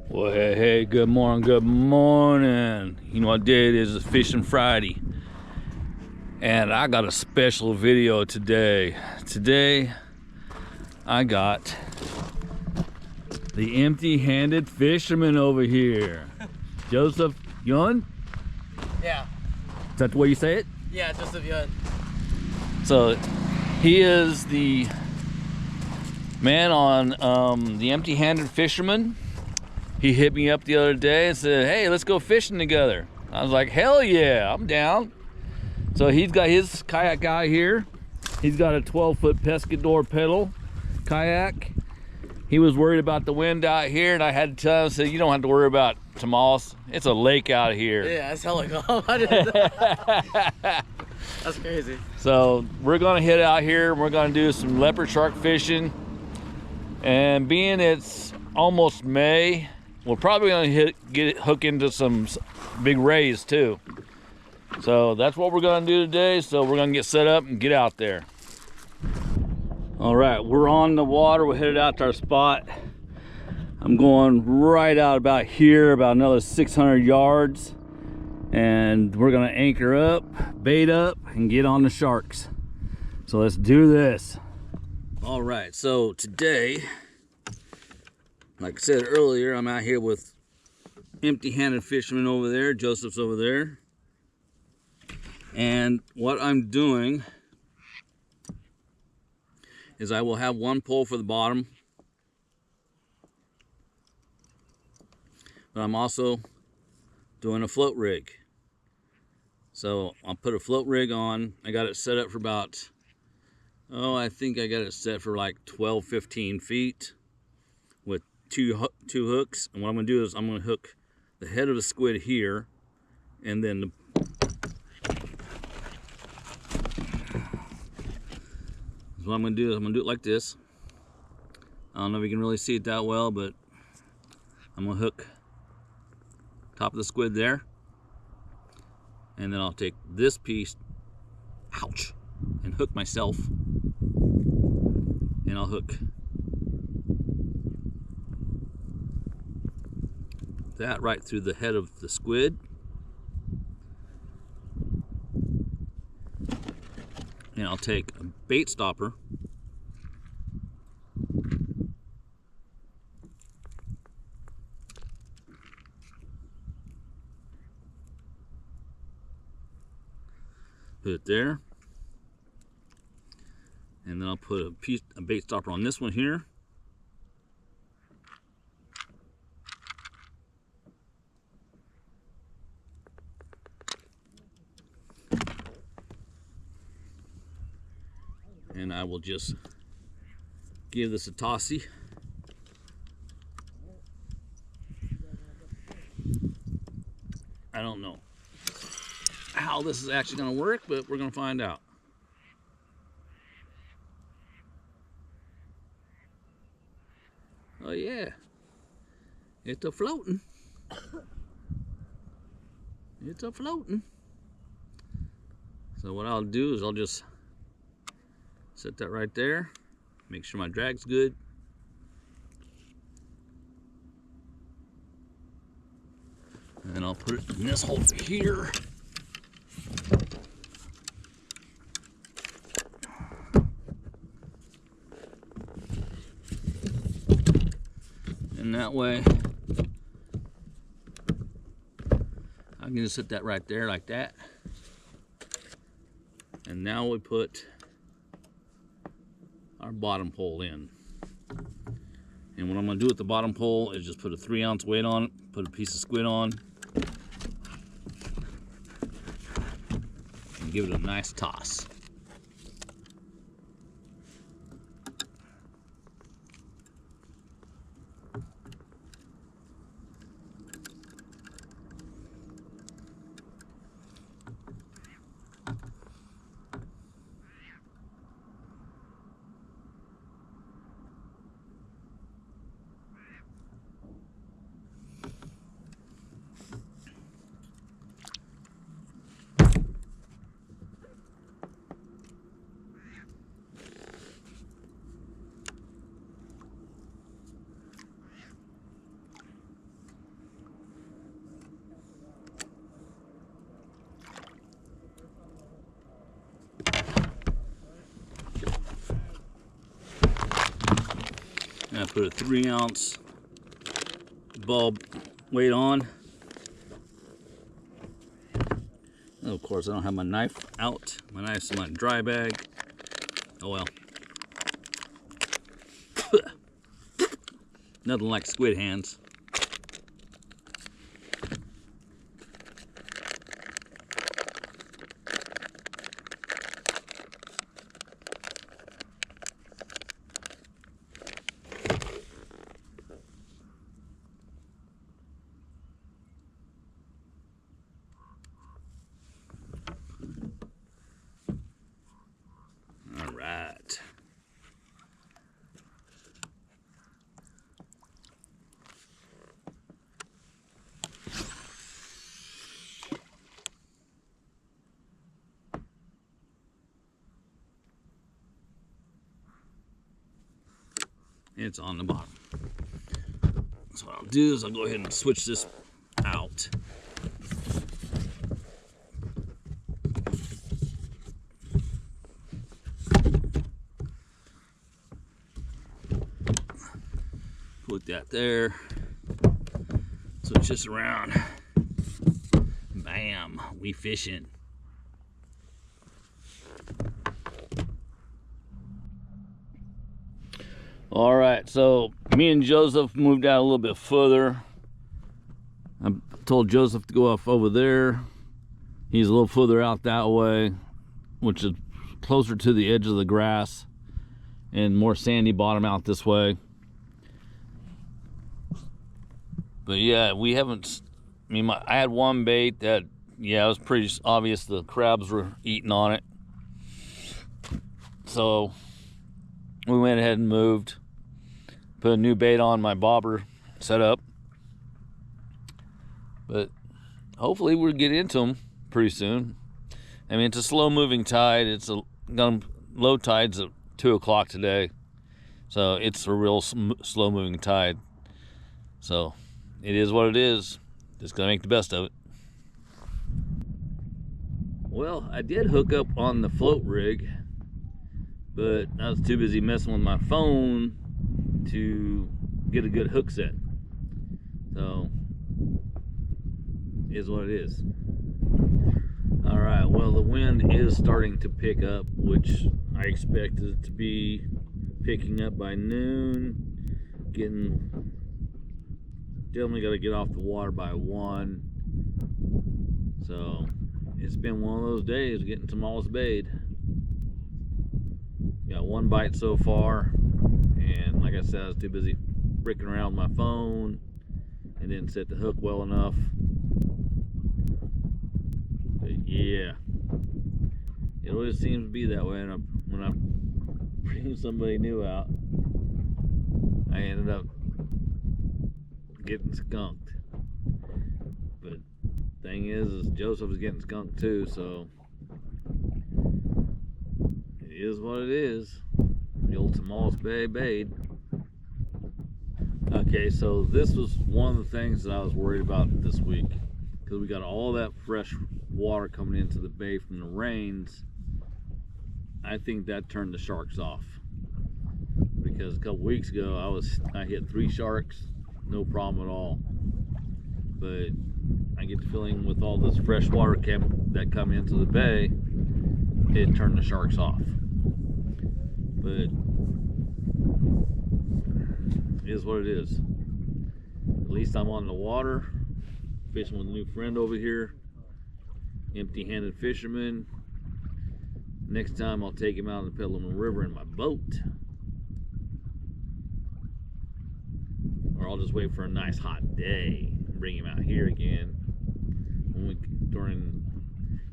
Well, hey, good morning, good morning. You know what day it is? It's Fishing Friday. And I got a special video today. Today, I got the empty-handed fisherman over here. Joseph Yun? Yeah. Is that the way you say it? Yeah, Joseph Yun. So, he is the man on the empty-handed fisherman. He hit me up the other day and said, hey, let's go fishing together. I was like, hell yeah, I'm down. So he's got his kayak out here. He's got a 12-foot Pescador pedal kayak. He was worried about the wind out here, and I had to tell him, I said, you don't have to worry about Tomales. It's a lake out here. Yeah, it's hella calm. That's crazy. So we're gonna hit out here. We're gonna do some leopard shark fishing. And being it's almost May, we're probably gonna hook into some big rays too. So that's what we're gonna do today. So we're gonna get set up and get out there. All right, we're on the water. We're headed out to our spot. I'm going right out about here, about another 600 yards. And we're gonna anchor up, bait up, and get on the sharks. So let's do this. All right, so today, like I said earlier, I'm out here with empty-handed fisherman over there. Joseph's over there. And what I'm doing is I will have one pole for the bottom, but I'm also doing a float rig. So I'll put a float rig on. I got it set up for about, I think I got it set for like 12, 15 feet with two hooks. And what I'm gonna do is I'm gonna hook the head of the squid here, and then what I'm gonna do is I'm gonna do it like this. I don't know if you can really see it that well, but I'm gonna hook top of the squid there, and then I'll take this piece, ouch, and hook myself, and I'll hook that right through the head of the squid, and I'll take a bait stopper put it there, and then I'll put a bait stopper on this one here, and I will just give this a tossy. I don't know how this is actually going to work, but we're going to find out. Oh yeah, it's a floating. It's a floating. So what I'll do is I'll just set that right there, make sure my drag's good. And then I'll put it in this hole here. And that way, I can just set that right there like that. And now we put our bottom pole in. And what I'm gonna do with the bottom pole is just put a 3-ounce weight on it, put a piece of squid on, and give it a nice toss. And I put a 3-ounce bulb weight on. And of course, I don't have my knife out. My knife's in my dry bag. Oh well. Nothing like squid hands. All right. It's on the bottom. So what I'll do is I'll go ahead and switch this out. Put that there. Switch this around. Bam, we fishing. All right, so me and Joseph moved out a little bit further. I told Joseph to go off over there. He's a little further out that way, which is closer to the edge of the grass and more sandy bottom out this way. But yeah, we haven't, I mean, I had one bait that, yeah, it was pretty obvious the crabs were eating on it. So we went ahead and moved. Put a new bait on my bobber setup, but hopefully we'll get into them pretty soon. I mean, it's a slow moving tide. It's a low tide's at 2 o'clock today, so it's a real slow moving tide. So it is what it is. Just gonna make the best of it. Well, I did hook up on the float rig, but I was too busy messing with my phone to get a good hook set. So it is what it is. All right, well, the wind is starting to pick up, which I expect it to be picking up by noon. Definitely got to get off the water by 1. So it's been one of those days getting Tomales bait. Got one bite so far, and like I said, I was too busy freaking around with my phone and didn't set the hook well enough. But yeah, it always seems to be that way. And when I bring somebody new out, I ended up getting skunked. But thing is Joseph was getting skunked too, so it is what it is. The old Tomales bait. Okay, so this was one of the things that I was worried about this week, because we got all that fresh water coming into the bay from the rains. I think that turned the sharks off, because a couple weeks ago I hit 3 sharks, no problem at all. But I get the feeling with all this fresh water that come into the bay, it turned the sharks off. But it is what it is. At least I'm on the water, fishing with a new friend over here, empty-handed fisherman. Next time I'll take him out on the Petaluma River in my boat, or I'll just wait for a nice hot day and bring him out here again.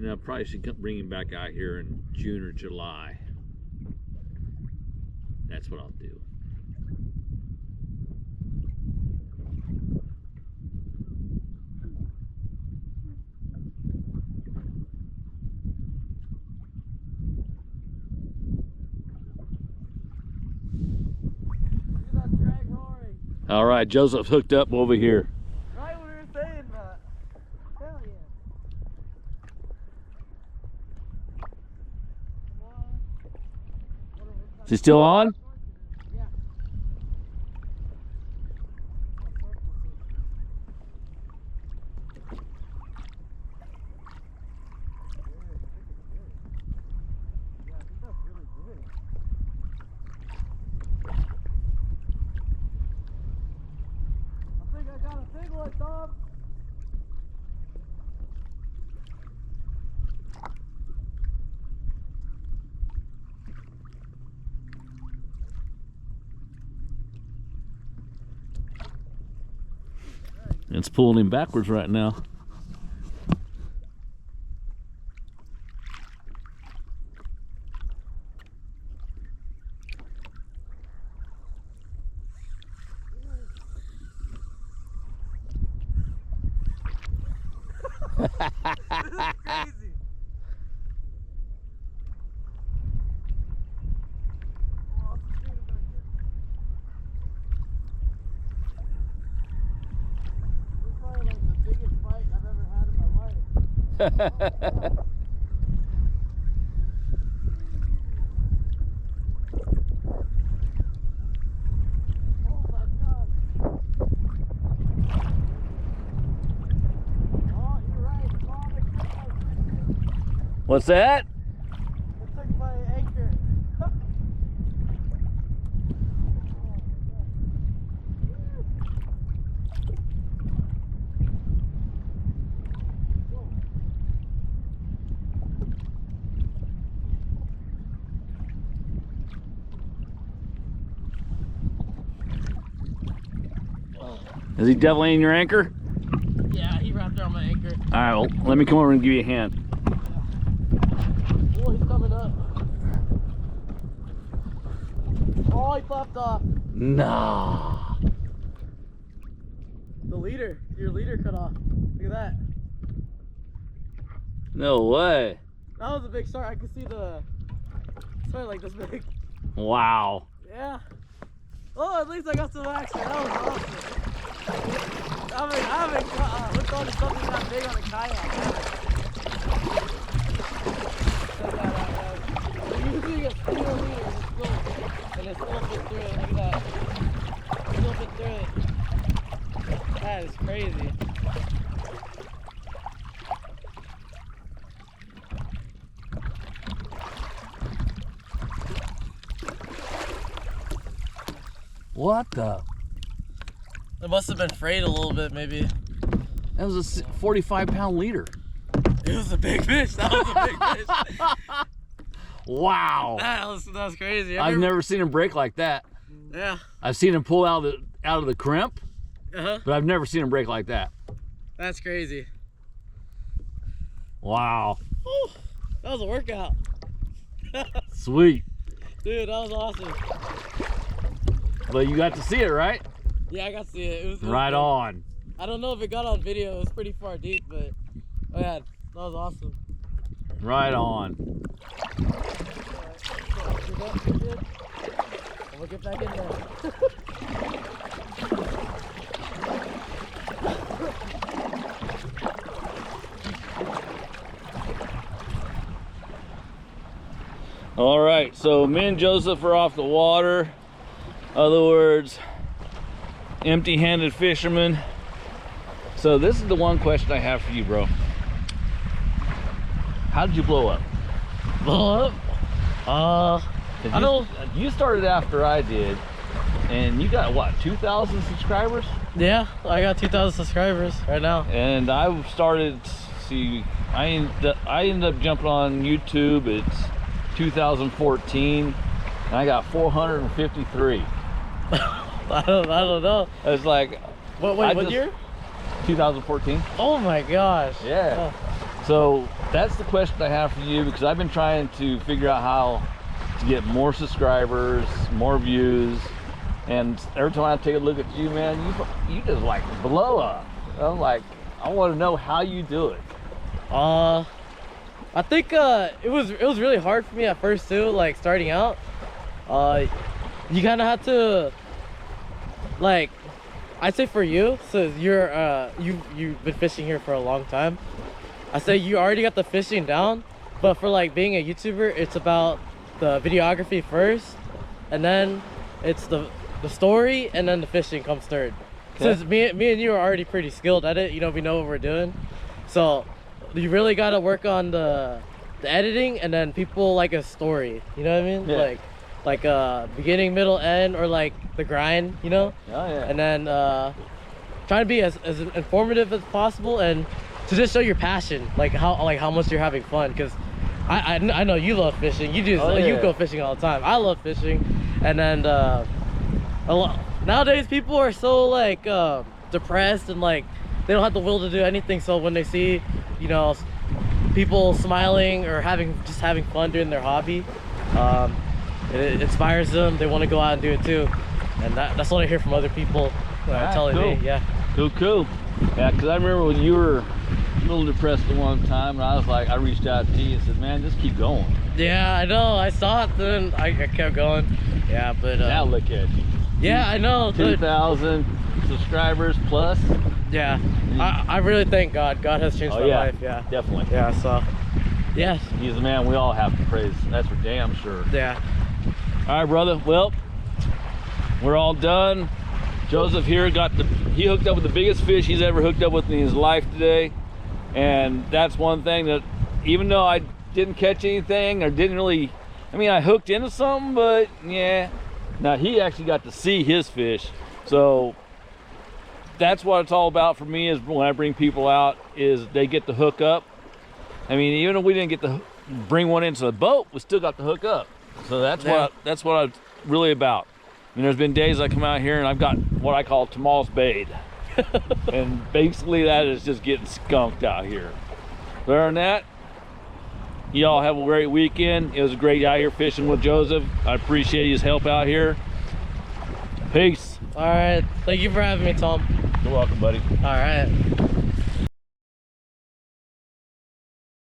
I probably should bring him back out here in June or July. That's what I'll do. All right, Joseph's hooked up over here. Right when we were saying that. Hell yeah. Is he still on? Yeah. a big one, Tom. It's pulling him backwards right now. This is crazy. Oh, it's a shooter back there. This is probably like the biggest fight I've ever had in my life. Oh my God. Oh, you're right. Mom, it took my fishing. What's that? It took my anchor. Is he definitely in your anchor? Yeah, he wrapped around my anchor. All right, well, let me come over and give you a hand. Oh, he's coming up. Oh, he popped off. Nah. The leader. Your leader cut off. Look at that. No way. That was a big shark. I could see the shark like this big. Wow. Yeah. Oh, at least I got some action. That was awesome. I haven't hooked on to something that big on a kayak. Check that out, guys. We're using a single leader and it's still fit through it. Look at that. Still fit through it. That is crazy. What the? It must have been frayed a little bit, maybe. That was a 45-pound leader. It was a big fish. That was a big fish. Wow. That was crazy. I've never seen him break like that. Yeah. I've seen him pull out of the crimp, Uh-huh. but I've never seen him break like that. That's crazy. Wow. Whew. That was a workout. Sweet. Dude, that was awesome. But you got to see it, right? Yeah, I got to see it. It was Right big. on. I don't know if it got on video. It was pretty far deep, but oh yeah, that was awesome. Right on. We'll get back in there. All right, so me and Joseph are off the water. Other words, empty-handed fisherman. So this is the one question I have for you, bro. How did you blow up? Blow up? I don't. You started after I did, and you got what, 2,000 subscribers? Yeah, I got 2,000 subscribers right now. And I started. See, I ended up jumping on YouTube. It's 2014, and I got 453. I don't know. It's like, what year? 2014. Oh my gosh. Yeah. Oh. So that's the question I have for you, because I've been trying to figure out how to get more subscribers, more views, and every time I take a look at you, man, you just like blow up. I'm like, I want to know how you do it. I think it was really hard for me at first too, like starting out. You kind of have to, like, I'd say for you, so you've been fishing here for a long time. I say you already got the fishing down, but for like being a YouTuber, it's about the videography first, and then it's the story, and then the fishing comes third. Okay. Since me and you are already pretty skilled at it, you know, we know what we're doing, so you really got to work on the editing, and then people like a story, you know what I mean? Yeah. Like beginning, middle, end, or like the grind, you know? Oh yeah. And then trying to be as informative as possible, and to just show your passion, like how much you're having fun. Because I know you love fishing. You do. You go fishing all the time. I love fishing, and then nowadays people are so like depressed, and like they don't have the will to do anything. So when they see, you know, people smiling or just having fun doing their hobby, it inspires them. They want to go out and do it too, and that's what I hear from other people telling me. Yeah. Cool. Yeah, because I remember when you were a little depressed at one time, and I was like, I reached out to you and said, man, just keep going. Yeah, I know. I saw it, then I kept going. Yeah, but now look at you. Yeah, I know. 2,000 subscribers plus. Yeah, I really thank God. God has changed my life. Yeah, definitely. Yeah, so yes, he's the man we all have to praise. That's for damn sure. Yeah. All right, brother. Well, we're all done. Joseph here he hooked up with the biggest fish he's ever hooked up with in his life today, and that's one thing that, even though I didn't catch anything or didn't really, I mean, I hooked into something, but yeah. Now he actually got to see his fish, so that's what it's all about for me. Is when I bring people out, is they get to hook up. I mean, even if we didn't get to bring one into the boat, we still got to hook up. So that's what I'm really about. And there's been days I come out here and I've got what I call Tomales bait. And basically that is just getting skunked out here. Other than that, y'all have a great weekend. It was great out here fishing with Joseph. I appreciate his help out here. Peace. All right. Thank you for having me, Tom. You're welcome, buddy. All right.